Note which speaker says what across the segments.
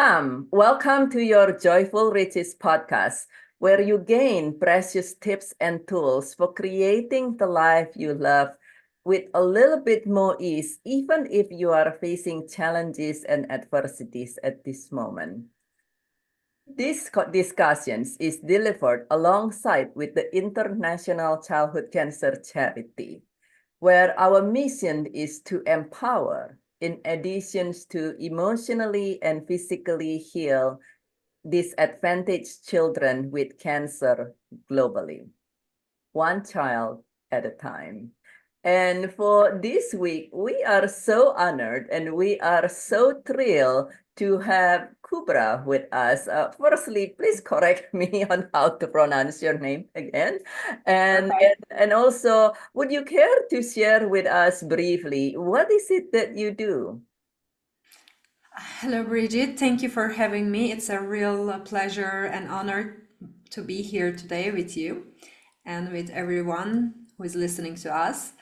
Speaker 1: Welcome to your Joyful Riches podcast, where you gain precious tips and tools for creating the life you love with a little bit more ease, even if you are facing challenges and adversities at this moment. This discussions is delivered alongside with the International Childhood Cancer Charity, where our mission is to empower, in addition to emotionally and physically heal disadvantaged children with cancer globally, one child at a time. And for this week, we are so honored and we are so thrilled to have Kubra with us. Firstly, please correct me on how to pronounce your name again. And,
Speaker 2: Okay.
Speaker 1: and also, would you care to share with us briefly, what is it that you do?
Speaker 2: Hello, Brigitte. Thank you for having me. It's a real pleasure and honor to be here today with you and with everyone who is listening to us.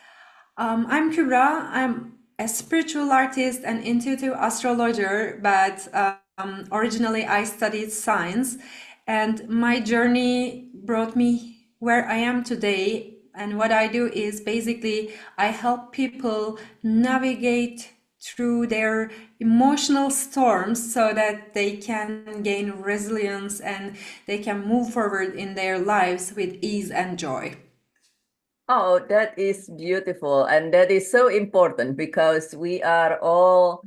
Speaker 2: I'm Kubra. I'm a spiritual artist and intuitive astrologer, but originally I studied science, and my journey brought me where I am today. And what I do is basically I help people navigate through their emotional storms so that they can gain resilience and they can move forward in their lives with ease and joy.
Speaker 1: Oh, that is beautiful. And that is so important because we are all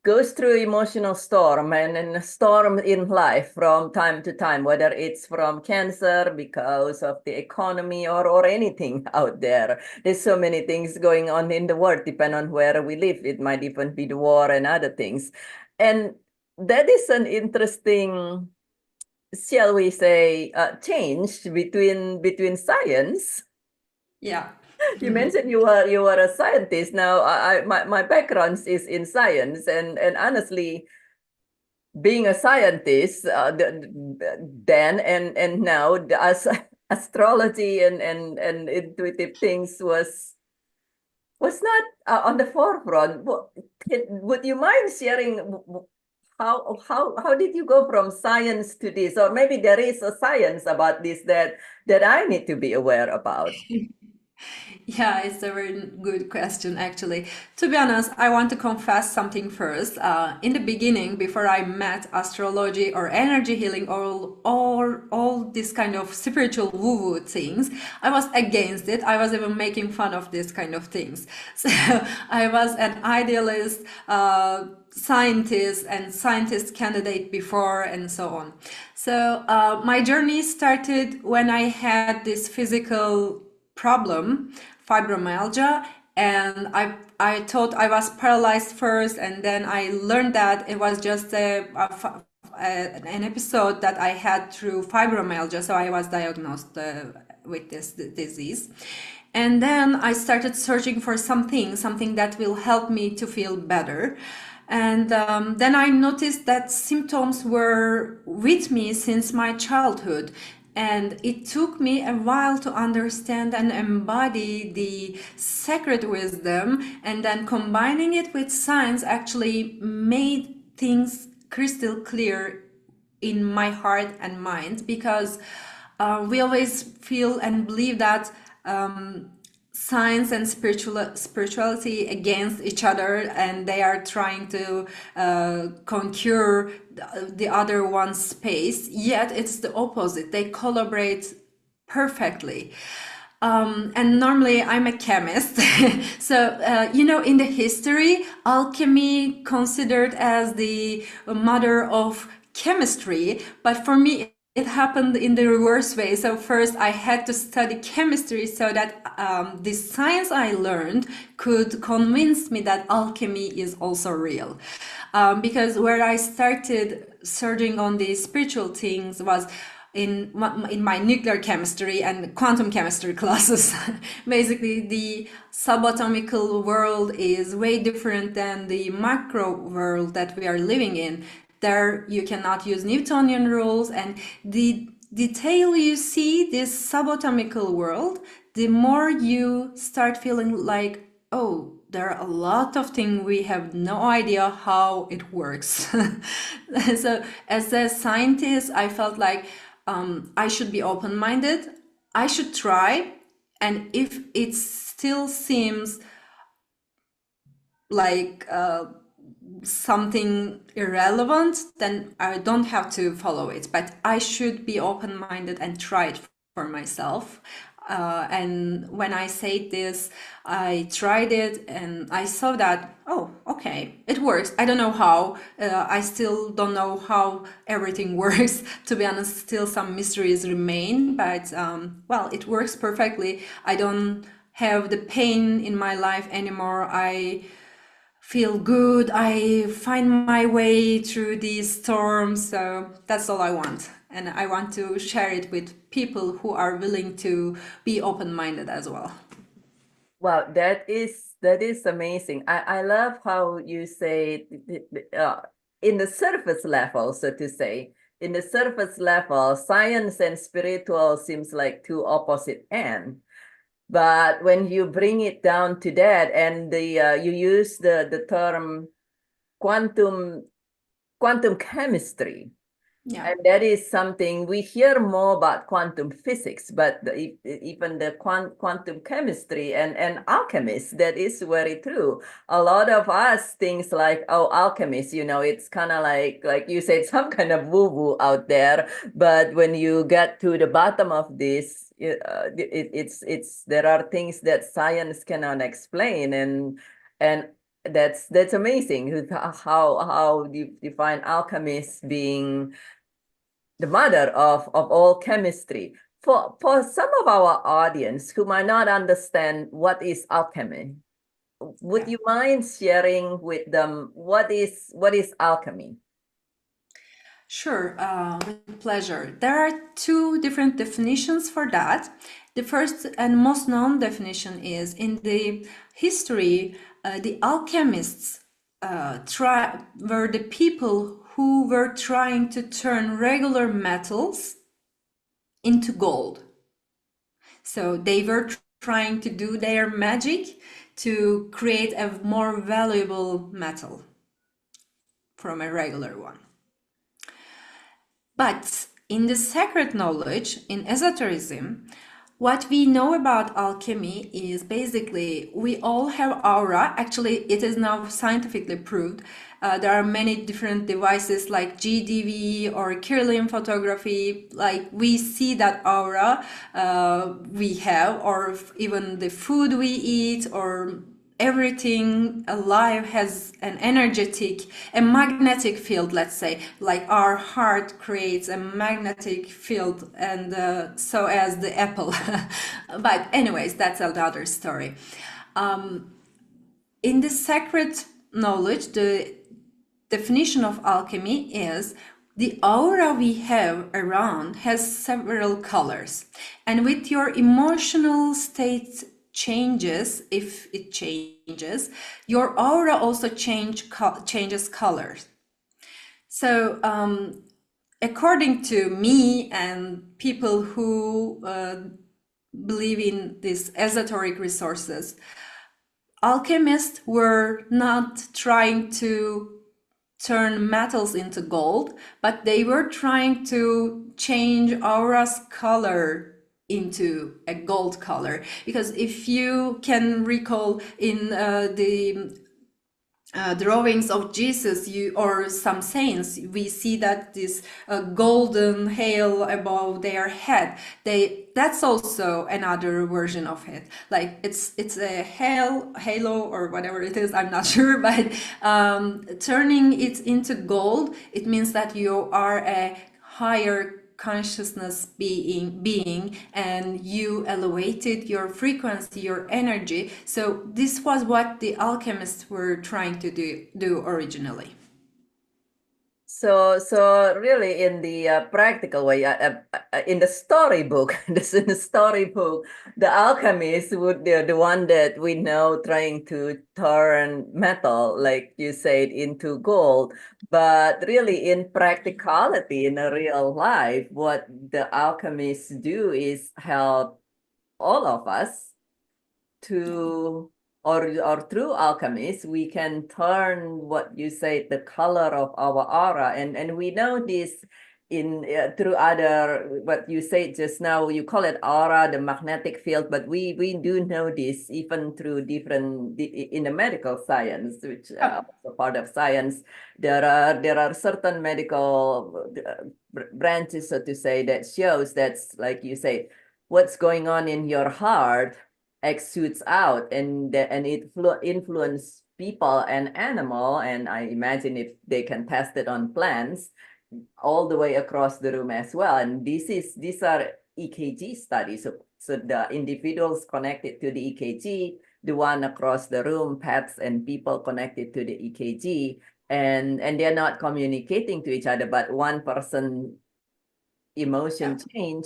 Speaker 1: goes through emotional storm and a storm in life from time to time, whether it's from cancer because of the economy or anything out there. There's so many things going on in the world, depending on where we live. It might even be the war and other things. And that is an interesting, shall we say, change between science.
Speaker 2: Yeah.
Speaker 1: You mentioned you were a scientist. Now, my background is in science, and honestly, being a scientist, then and now, as astrology and intuitive things was not on the forefront. Would you mind sharing how did you go from science to this, or maybe there is a science about this that I need to be aware about?
Speaker 2: Yeah, it's a very good question, actually. To be honest, I want to confess something first. In the beginning, before I met astrology or energy healing or all this kind of spiritual woo-woo things, I was against it. I was even making fun of this kind of things. So I was an idealist, scientist and scientist candidate before and so on. So my journey started when I had this physical problem, fibromyalgia, and I thought I was paralyzed first, and then I learned that it was just an episode that I had through fibromyalgia. So I was diagnosed with this disease. And then I started searching for something that will help me to feel better. And then I noticed that symptoms were with me since my childhood. And it took me a while to understand and embody the sacred wisdom. And then combining it with science actually made things crystal clear in my heart and mind, because we always feel and believe that science and spirituality against each other, and they are trying to conquer the other one's space. Yet it's the opposite. They collaborate perfectly. And normally I'm a chemist. So, in the history, alchemy considered as the mother of chemistry, but for me, it happened in the reverse way. So first I had to study chemistry so that the science I learned could convince me that alchemy is also real. Because where I started searching on the spiritual things was in my nuclear chemistry and quantum chemistry classes. Basically, the subatomical world is way different than the macro world that we are living in. There, you cannot use Newtonian rules, and the detail you see this subatomical world, the more you start feeling like, oh, there are a lot of things we have no idea how it works. So as a scientist, I felt like I should be open-minded. I should try. And if it still seems like something irrelevant, then I don't have to follow it. But I should be open-minded and try it for myself. And when I say this, I tried it and I saw that, oh, okay, it works. I don't know how. I still don't know how everything works. To be honest, still some mysteries remain, but well, it works perfectly. I don't have the pain in my life anymore. I feel good. I find my way through these storms. So that's all I want. And I want to share it with people who are willing to be open-minded as well.
Speaker 1: Wow, that is amazing. I love how you say in the surface level, so to say, in the surface level, science and spiritual seems like two opposite ends. But when you bring it down to that, and you use the term quantum chemistry,
Speaker 2: Yeah.
Speaker 1: and that is something we hear more about quantum physics, but even the quantum chemistry and alchemists, that is very true. A lot of us things like, oh, alchemists, it's kind of like you said, some kind of woo-woo out there. But when you get to the bottom of this, it's there are things that science cannot explain, and that's amazing how you find alchemists being the mother of all chemistry. For some of our audience who might not understand what is alchemy, would
Speaker 2: Yeah.
Speaker 1: you mind sharing with them what is alchemy?
Speaker 2: Sure, with pleasure. There are two different definitions for that. The first and most known definition is in the history, the alchemists were the people who were trying to turn regular metals into gold. So they were trying to do their magic to create a more valuable metal from a regular one. But in the sacred knowledge, in esotericism, what we know about alchemy is basically we all have aura. Actually, it is now scientifically proved. There are many different devices like GDV or Kirlian photography. Like we see that aura we have, or even the food we eat, or everything alive has an a magnetic field, let's say, like our heart creates a magnetic field, and so as the apple. But anyways, that's another story. In the sacred knowledge, the definition of alchemy is the aura we have around has several colors, and with your emotional state changes, if it changes, your aura also changes colors. So according to me and people who believe in these esoteric resources, alchemists were not trying to turn metals into gold, but they were trying to change aura's color into a gold color. Because if you can recall in the drawings of Jesus, or some saints, we see that this golden halo above their head. That's also another version of it. Like it's a halo or whatever it is. I'm not sure, but turning it into gold, it means that you are a higher consciousness being, and you elevated your frequency, your energy. So this was what the alchemists were trying to do originally.
Speaker 1: So really, in the practical way, in the storybook, this in the storybook, the alchemist would the one that we know trying to turn metal, like you said, into gold. But really, in practicality, in a real life, what the alchemists do is help all of us to or through alchemies, we can turn what you say the color of our aura, and we know this in through other what you say just now. You call it aura, the magnetic field, but we do know this even through different in the medical science, which
Speaker 2: Yeah.
Speaker 1: also part of science. There are certain medical branches, so to say, that shows that's like you say, what's going on in your heart exudes out, and it influence people and animal, and I imagine if they can test it on plants all the way across the room as well. And these are EKG studies. So the individuals connected to the EKG, the one across the room, pets and people connected to the EKG, and they're not communicating to each other, but one person emotion change,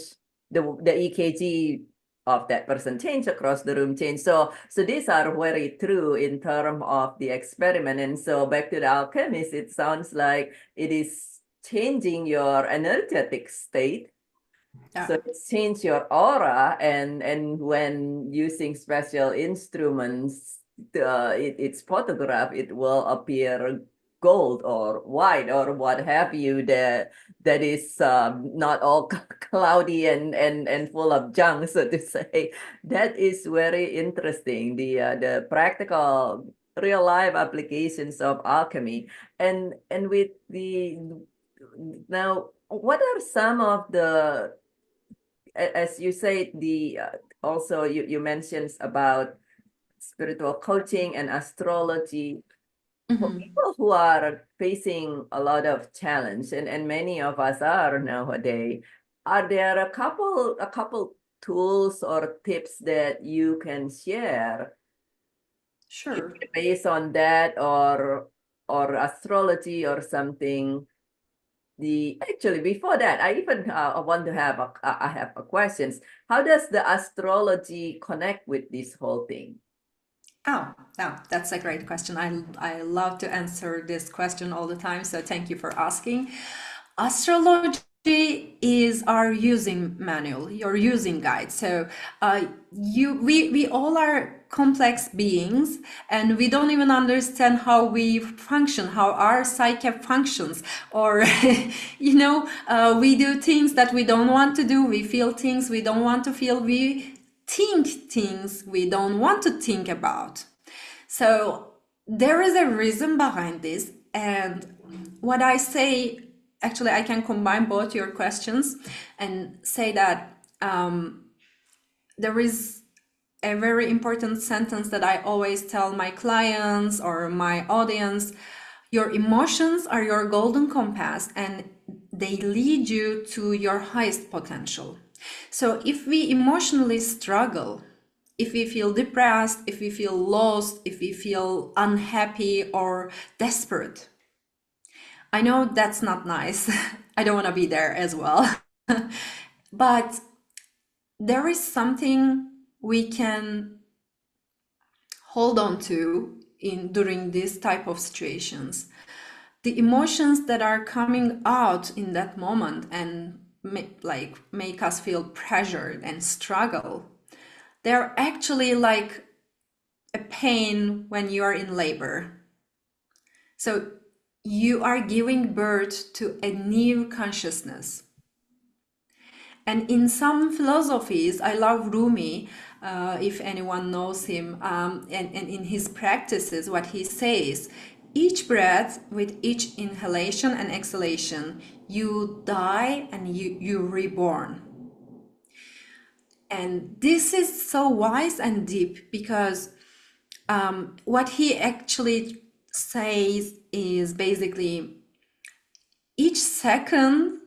Speaker 1: the EKG of that person change across the room change. So these are very true in terms of the experiment. And so back to the alchemist, it sounds like it is changing your energetic state.
Speaker 2: Yeah.
Speaker 1: So it's change your aura, and when using special instruments, it's photograph, it will appear gold or white or what have you, that is not all cloudy and full of junk, so to say. That is very interesting. The practical real life applications of alchemy, and with the now, what are some of the as you say, the also you mentioned about spiritual coaching and astrology for people who are facing a lot of challenge, and many of us are nowadays. Are there a couple tools or tips that you can share
Speaker 2: Sure.
Speaker 1: based on that, or astrology or something? The actually before that, I even want to have I have a questions. How does the astrology connect with this whole thing?
Speaker 2: Oh, no, that's a great question. I love to answer this question all the time, so thank you for asking. Astrology is our using manual, your using guide. So we all are complex beings, and we don't even understand how we function, how our psyche functions, or we do things that we don't want to do, we feel things we don't want to feel, we think things we don't want to think about. So there is a reason behind this. And what I say, actually, I can combine both your questions and say that there is a very important sentence that I always tell my clients or my audience. Your emotions are your golden compass, and they lead you to your highest potential. So if we emotionally struggle, if we feel depressed, if we feel lost, if we feel unhappy or desperate, I know that's not nice. I don't want to be there as well. But there is something we can hold on to in during this type of situations. The emotions that are coming out in that moment and make us feel pressured and struggle, they're actually like a pain when you are in labor. So you are giving birth to a new consciousness. And in some philosophies, I love Rumi, if anyone knows him, and in his practices, what he says, each breath, with each inhalation and exhalation, you die and you reborn. And this is so wise and deep because what he actually says is basically each second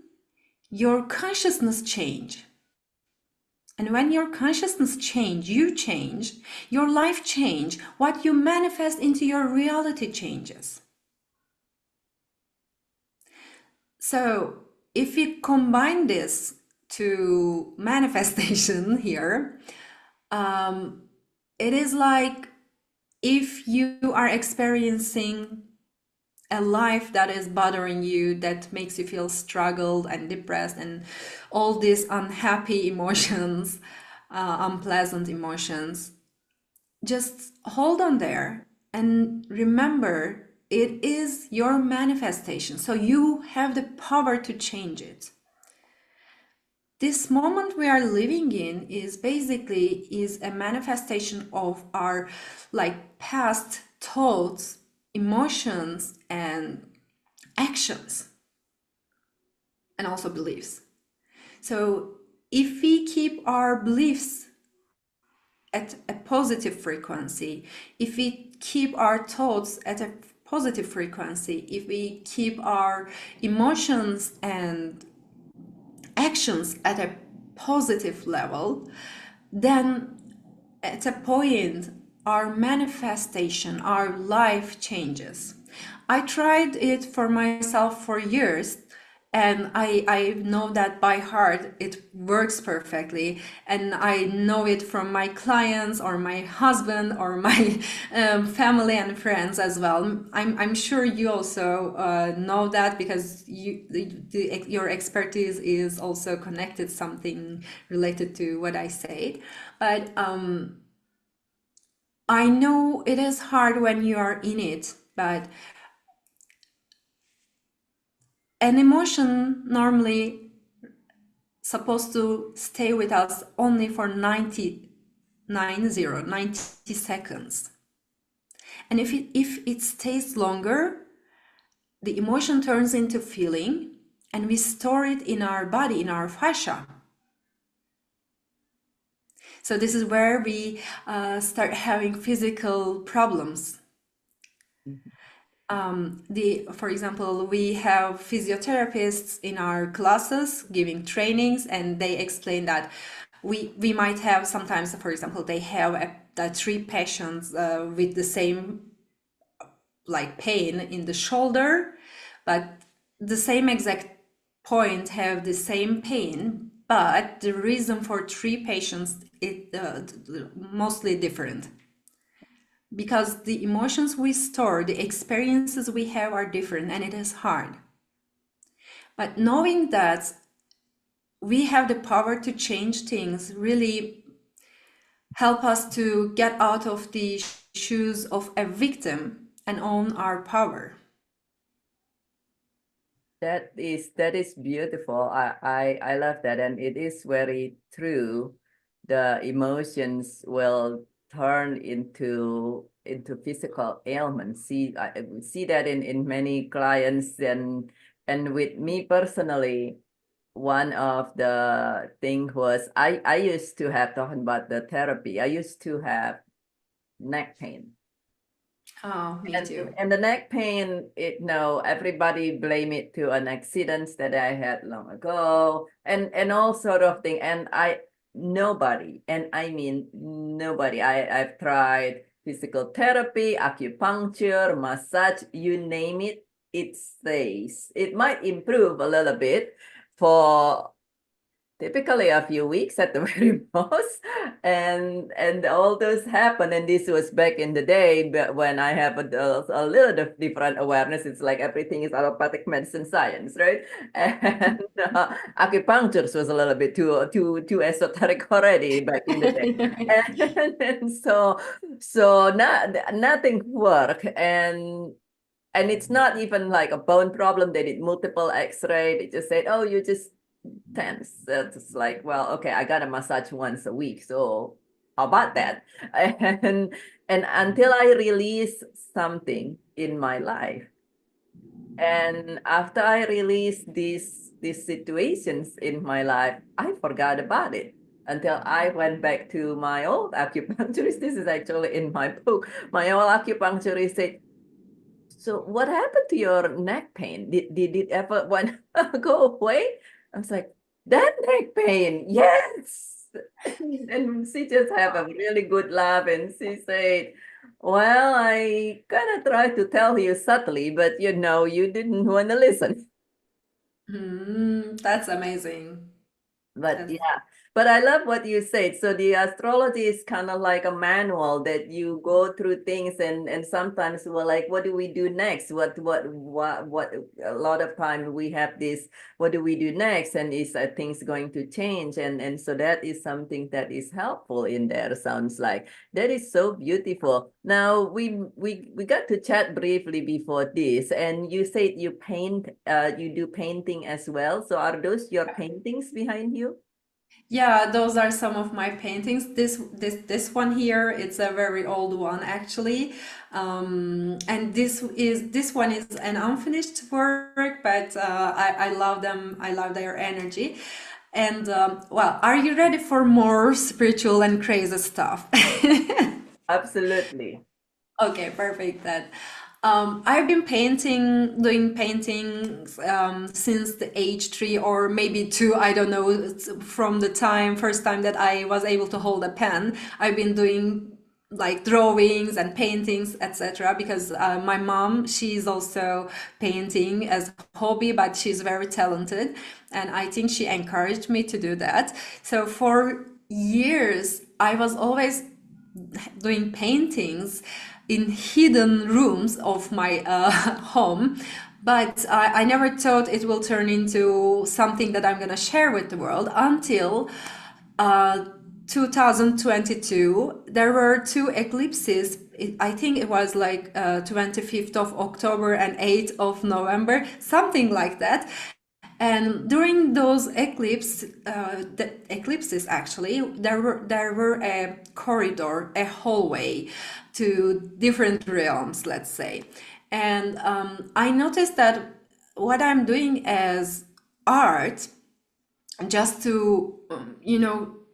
Speaker 2: your consciousness change. And when your consciousness change, your life change, what you manifest into your reality changes. So if we combine this to manifestation here, it is like if you are experiencing a life that is bothering you, that makes you feel struggled and depressed and all these unhappy emotions, unpleasant emotions, just hold on there and remember it is your manifestation. So you have the power to change it. This moment we are living in is basically is a manifestation of our like past thoughts, emotions, and actions, and also beliefs. So if we keep our beliefs at a positive frequency, if we keep our thoughts at a positive frequency, if we keep our emotions and actions at a positive level, then at a point our manifestation, our life changes. I tried it for myself for years, and I know that by heart it works perfectly, and I know it from my clients or my husband or my family and friends as well. I'm sure you also know that, because your expertise is also connected something related to what I said. But I know it is hard when you are in it, but an emotion normally supposed to stay with us only for 90 seconds. And if it stays longer, the emotion turns into feeling, and we store it in our body, in our fascia. So this is where we start having physical problems. For example, we have physiotherapists in our classes giving trainings, and they explain that we might have sometimes, for example, they have three patients with the same like pain in the shoulder, but the same exact point have the same pain, but the reason for three patients is mostly different, because the emotions we store, the experiences we have are different, and it is hard. But knowing that we have the power to change things really help us to get out of the shoes of a victim and own our power.
Speaker 1: That is beautiful. I love that, and it is very true. The emotions will turn into physical ailments. I see that in many clients, and with me personally, one of the thing was I used to have, talking about the therapy, I used to have neck pain.
Speaker 2: Oh, me
Speaker 1: And
Speaker 2: too.
Speaker 1: and the neck pain, everybody blame it to an accident that I had long ago, and all sort of thing. And nobody, and I mean nobody. I've tried physical therapy, acupuncture, massage, you name it, it stays. It might improve a little bit for typically a few weeks at the very most, and all those happen. And this was back in the day, but when I have a little different awareness. It's like everything is allopathic medicine science, right? And acupuncture was a little bit too esoteric already back in the day. And so nothing worked. And it's not even like a bone problem. They did multiple x-ray. They just said, oh, you just tense. It's like, well, okay, I got a massage once a week, so how about that? And until I release something in my life, and after I release these situations in my life, I forgot about it until I went back to my old acupuncturist. This is actually in my book. My old acupuncturist said, so what happened to your neck pain? Did it ever want go away? I was like, that neck pain, yes. And she just have a really good laugh, and she said, well, I kind of tried to tell you subtly, but you didn't want to listen.
Speaker 2: That's amazing.
Speaker 1: But
Speaker 2: That's
Speaker 1: yeah, But I love what you said. So the astrology is kind of like a manual that you go through things, and sometimes we're like, what do we do next? What a lot of time we have this, what do we do next? And is things going to change? And so that is something that is helpful in there, sounds like. That is so beautiful. Now we got to chat briefly before this, and you said you paint, you do painting as well. So are those your paintings behind you?
Speaker 2: Yeah, those are some of my paintings. This one here, it's a very old one actually. And this one is an unfinished work, but I love them. I love their energy. And well, are you ready for more spiritual and crazy stuff?
Speaker 1: Absolutely.
Speaker 2: Okay, perfect then. I've been doing paintings since the age 3 or maybe 2. I don't know. It's from the first time that I was able to hold a pen. I've been doing like drawings and paintings, etc. Because my mom, she's also painting as a hobby, but she's very talented, and I think she encouraged me to do that. So for years, I was always doing paintings in hidden rooms of my home, but I never thought it will turn into something that I'm going to share with the world until uh, 2022. There were two eclipses. I think it was like 25th of October and 8th of November, something like that. And during those the eclipses actually, there were a corridor, a hallway to different realms, let's say. And I noticed that what I'm doing as art, just to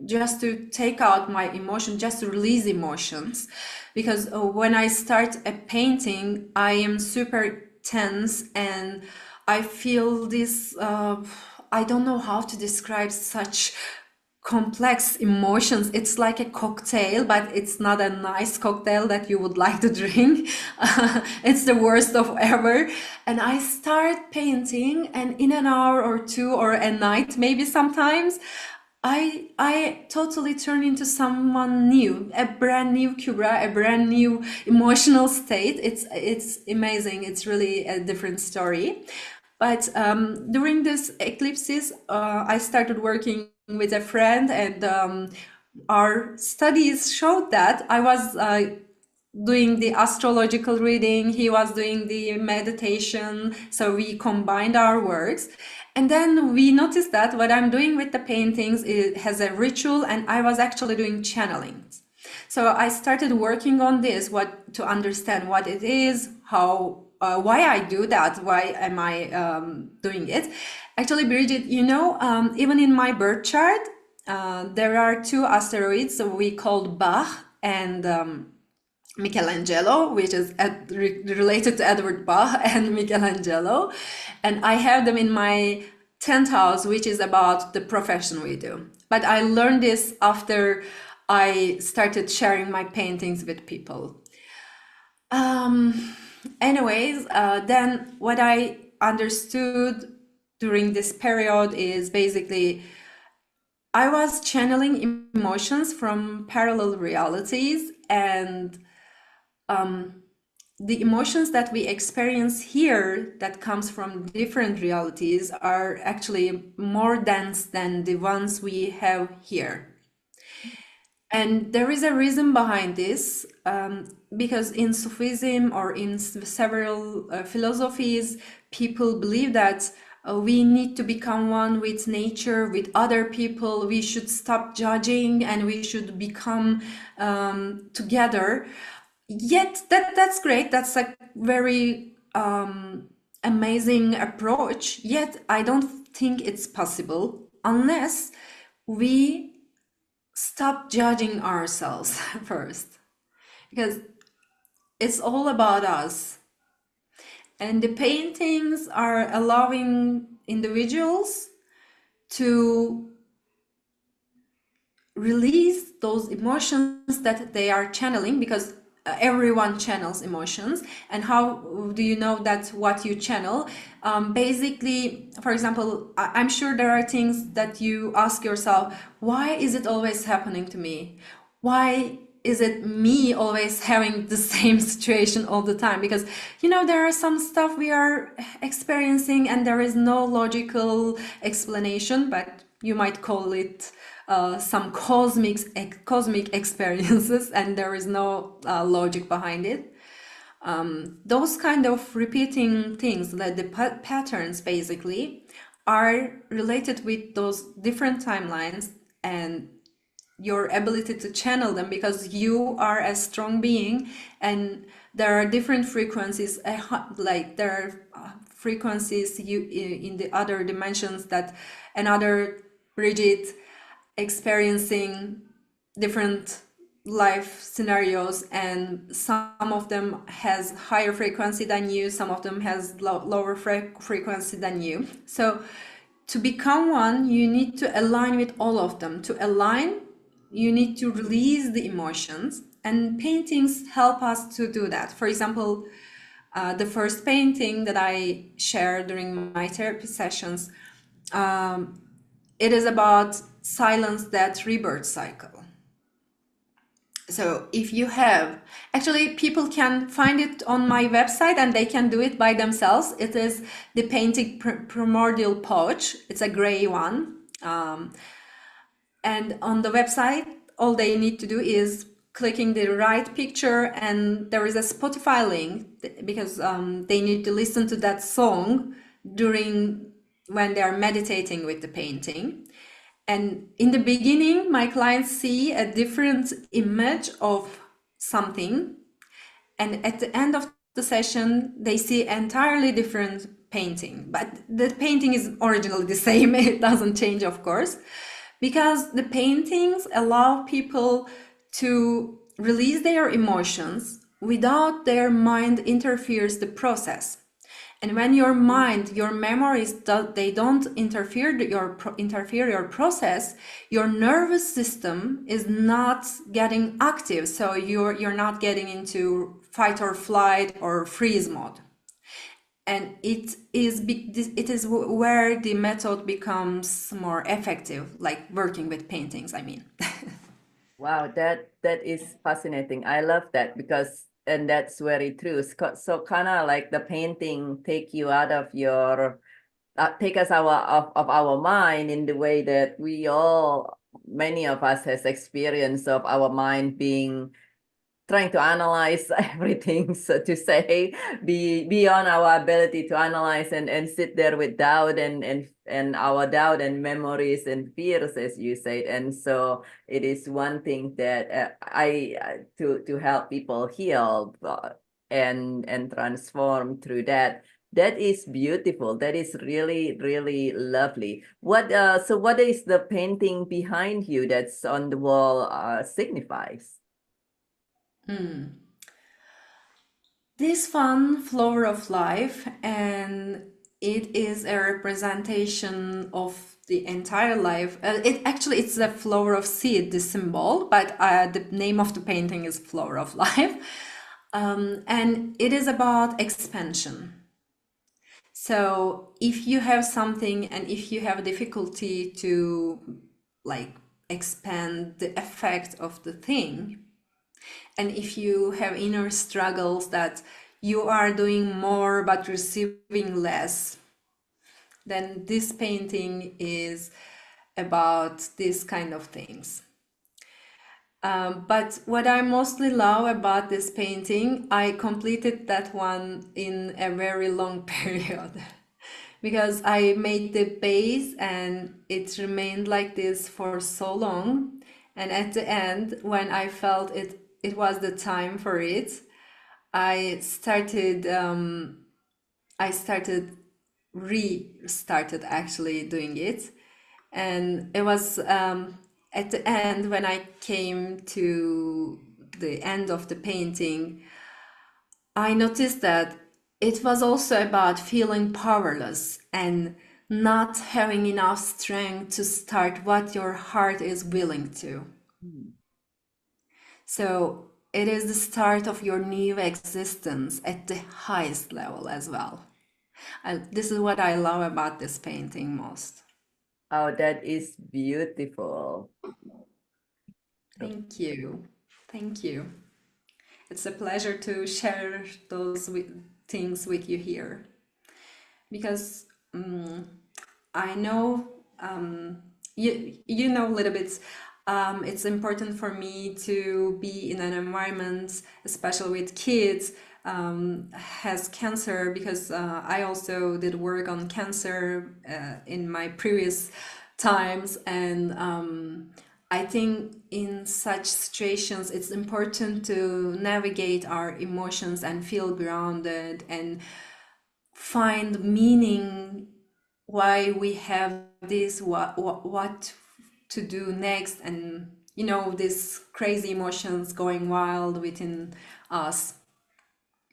Speaker 2: just to take out my emotion, just to release emotions, because when I start a painting, I am super tense and I feel this I don't know how to describe such complex emotions. It's like a cocktail, but it's not a nice cocktail that you would like to drink. It's the worst of ever. And I start painting, and in an hour or two, or a night, maybe sometimes, I totally turn into someone new, a brand new Kubra, a brand new emotional state. It's amazing. It's really a different story. But during this eclipses, I started working with a friend, and our studies showed that I was doing the astrological reading, he was doing the meditation. So we combined our works. And then we noticed that what I'm doing with the paintings, it has a ritual, and I was actually doing channelings. So I started working on this, what to understand what it is, how why I do that, why am I doing it. Actually, Brigitte, even in my birth chart, there are two asteroids we called Bach and Michelangelo, which is related to Edward Bach and Michelangelo. And I have them in my 10th house, which is about the profession we do. But I learned this after I started sharing my paintings with people. Anyways, then what I understood during this period is basically I was channeling emotions from parallel realities, and the emotions that we experience here that comes from different realities are actually more dense than the ones we have here. And there is a reason behind this, because in Sufism or in several philosophies, people believe that we need to become one with nature, with other people. We should stop judging and we should become together. Yet that's great. That's a very amazing approach. Yet I don't think it's possible unless we stop judging ourselves first, because it's all about us. And the paintings are allowing individuals to release those emotions that they are channeling, because everyone channels emotions. And how do you know that's what you channel? Basically, for example, I'm sure there are things that you ask yourself, why is it always happening to me? Why is it me always having the same situation all the time? Because there are some stuff we are experiencing and there is no logical explanation, but you might call it some cosmic experiences, and there is no logic behind it. Those kind of repeating things, like the patterns basically, are related with those different timelines and your ability to channel them, because you are a strong being and there are different frequencies, like there are frequencies in the other dimensions that another Bridget experiencing different life scenarios, and some of them has higher frequency than you, some of them has lower frequency than you. So to become one, you need to align with all of them. To align, you need to release the emotions, and paintings help us to do that. For example, the first painting that I share during my therapy sessions, it is about silence that rebirth cycle. So if you have, actually people can find it on my website and they can do it by themselves. It is the painting Primordial Pouch. It's a gray one. And on the website, all they need to do is clicking the right picture, and there is a Spotify link, because they need to listen to that song when they are meditating with the painting. And in the beginning, my clients see a different image of something. And at the end of the session, they see entirely different painting. But the painting is originally the same. It doesn't change, of course, because the paintings allow people to release their emotions without their mind interferes the process. And when your mind, your memories, they don't interfere your process, your nervous system is not getting active. So you're not getting into fight or flight or freeze mode. And it is where the method becomes more effective, like working with paintings, I mean.
Speaker 1: Wow, that is fascinating. I love that because, and that's very true. So kind of like the painting take you out of your take us of our mind, in the way that many of us has experience of our mind being trying to analyze everything, so to say, beyond our ability to analyze, and sit there with doubt and our doubt and memories and fears, as you said. And so it is one thing that to help people heal and transform through that. That is beautiful. That is really, really lovely. So what is the painting behind you that's on the wall signifies?
Speaker 2: This one, Flower of Life, and it is a representation of the entire life. It's the flower of seed, the symbol, but the name of the painting is Flower of Life. And it is about expansion. So if you have something and if you have difficulty to like expand the effect of the thing, and if you have inner struggles that you are doing more but receiving less, then this painting is about these kind of things. But what I mostly love about this painting, I completed that one in a very long period because I made the base and it remained like this for so long. And at the end, when I felt it was the time for it, I started restarted actually doing it. And it was at the end, when I came to the end of the painting, I noticed that it was also about feeling powerless and not having enough strength to start what your heart is willing to.
Speaker 1: Hmm.
Speaker 2: So it is the start of your new existence at the highest level as well. This is what I love about this painting most.
Speaker 1: Oh, that is beautiful.
Speaker 2: Thank you. Thank you. It's a pleasure to share those things with you here because I know you know a little bit. It's important for me to be in an environment, especially with kids, has cancer because I also did work on cancer in my previous times, and I think in such situations it's important to navigate our emotions and feel grounded and find meaning why we have this, what to do next, and you know these crazy emotions going wild within us.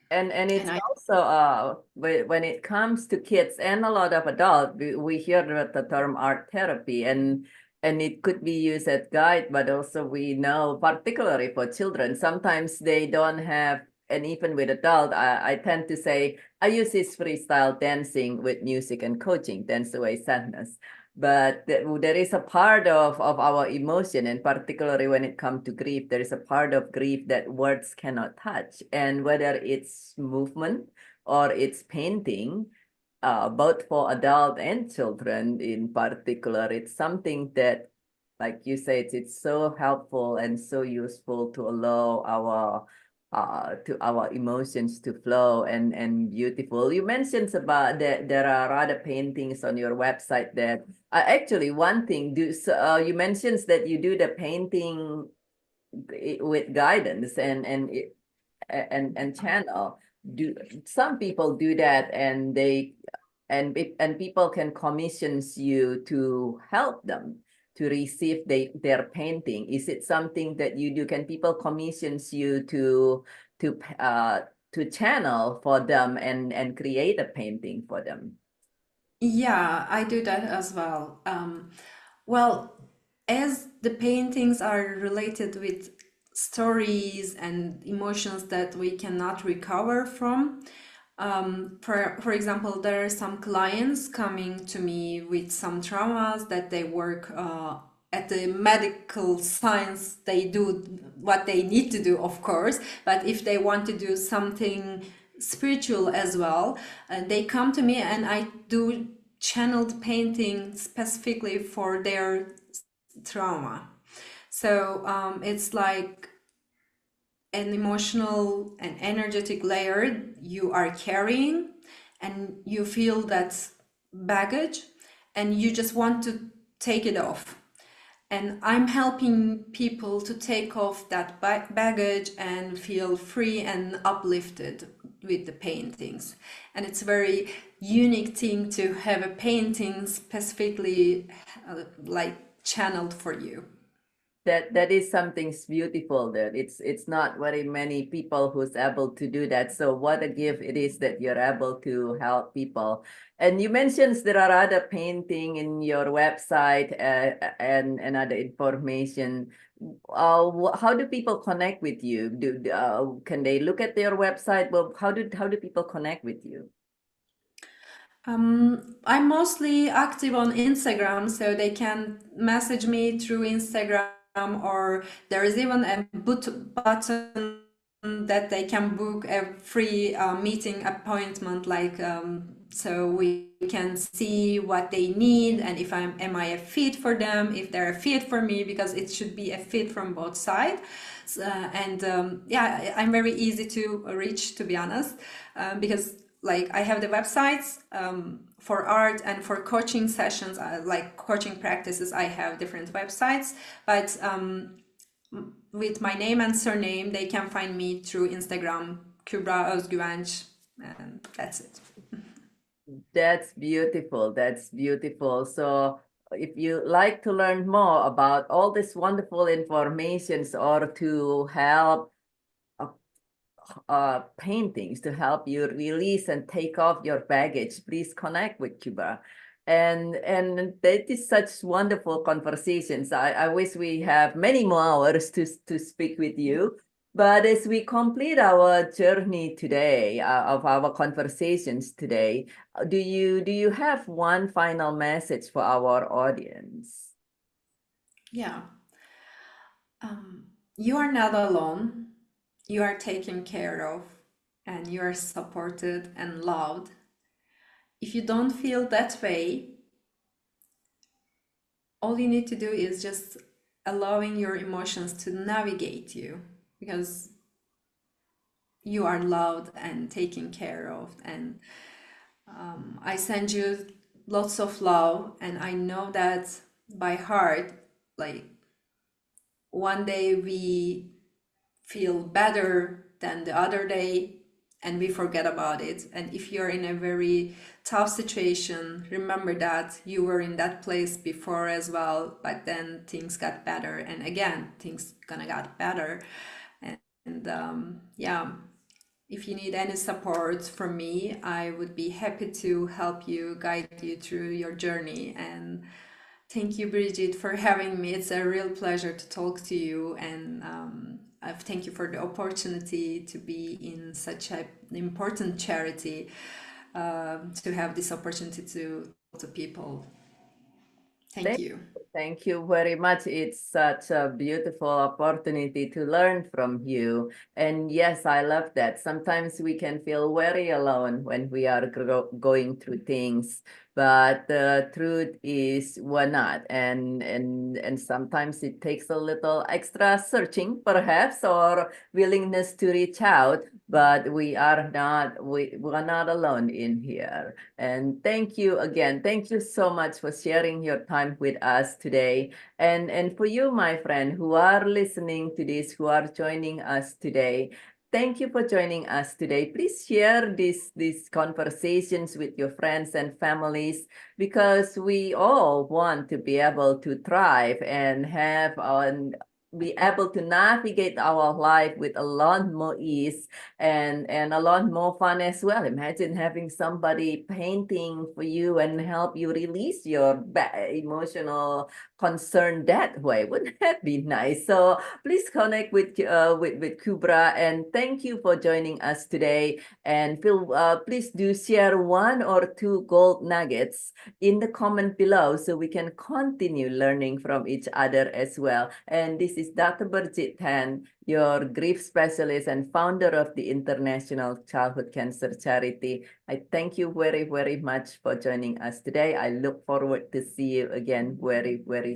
Speaker 1: And
Speaker 2: And
Speaker 1: it's
Speaker 2: I
Speaker 1: also when it comes to kids and a lot of adults, we hear the term art therapy, and it could be used as guide, but also we know particularly for children, sometimes they don't have, and even with adult, I tend to say I use this freestyle dancing with music and coaching, dance away sadness. But there is a part of our emotion, and particularly when it comes to grief, there is a part of grief that words cannot touch. And whether it's movement or it's painting, both for adult and children in particular, it's something that, like you said, it's so helpful and so useful to allow our emotions to flow and beautiful. You mentioned about that there are other paintings on your website that actually one thing you mentioned that you do the painting with guidance and channel. Do some people do that, and people can commissions you to help them to receive their painting? Is it something that you do? Can people commissions you to uh to channel for them and create a painting for them?
Speaker 2: Yeah, I do that as well. Well, as the paintings are related with stories and emotions that we cannot recover from, for example, there are some clients coming to me with some traumas that they work at the medical science. They do what they need to do, of course, but if they want to do something spiritual as well, they come to me and I do channeled painting specifically for their trauma. So it's like an emotional and energetic layer you are carrying, and you feel that baggage and you just want to take it off. And I'm helping people to take off that baggage and feel free and uplifted with the paintings. And it's a very unique thing to have a painting specifically like channeled for you.
Speaker 1: That is something beautiful, that it's not very many people who's able to do that. So what a gift it is that you're able to help people. And you mentioned there are other painting in your website, and other information. How do people connect with you? Can they look at your website? Well, how do people connect with you?
Speaker 2: I'm mostly active on Instagram, so they can message me through Instagram, or there is even a button that they can book a free meeting appointment, like so we can see what they need and if am I a fit for them, if they're a fit for me, because it should be a fit from both sides. And yeah, I'm very easy to reach, to be honest, because like I have the websites for art and for coaching sessions, like coaching practices. I have different websites, but with my name and surname, they can find me through Instagram, Kübra Özgüvenç, and that's it.
Speaker 1: That's beautiful. That's beautiful. So if you like to learn more about all this wonderful informations, or to help paintings to help you release and take off your baggage, please connect with Cuba. And that is such wonderful conversations. I wish we have many more hours to speak with you. But as we complete our journey today, of our conversations today, do you have one final message for our audience?
Speaker 2: Yeah. You are not alone. You are taken care of and you are supported and loved. If you don't feel that way, all you need to do is just allowing your emotions to navigate you, because you are loved and taken care of. And I send you lots of love, and I know that by heart, like one day we feel better than the other day and we forget about it. And if you're in a very tough situation, remember that you were in that place before as well, but then things got better, and again things gonna get better. And yeah, if you need any support from me, I would be happy to help you, guide you through your journey. And thank you, Brigitte, for having me. It's a real pleasure to talk to you, and I thank you for the opportunity to be in such an important charity, to have this opportunity to talk to people. Thank
Speaker 1: Thank
Speaker 2: you.
Speaker 1: Thank you very much. It's such a beautiful opportunity to learn from you. And yes, I love that. Sometimes we can feel very alone when we are going through things, but the truth is we're not. And sometimes it takes a little extra searching, perhaps, or willingness to reach out. But we're not alone in here. And thank you again. Thank you so much for sharing your time with us today. And for you, my friend, who are listening to this, who are joining us today, thank you for joining us today. Please share these conversations with your friends and families, because we all want to be able to thrive and be able to navigate our life with a lot more ease and a lot more fun as well. Imagine having somebody painting for you and help you release your emotional concern that way. Wouldn't that be nice? So please connect with Kubra, and thank you for joining us today. And please do share one or two gold nuggets in the comment below so we can continue learning from each other as well. And this is Dr. BirgitteTan, your grief specialist and founder of the International Childhood Cancer Charity. I thank you very, very much for joining us today. I look forward to see you again very, very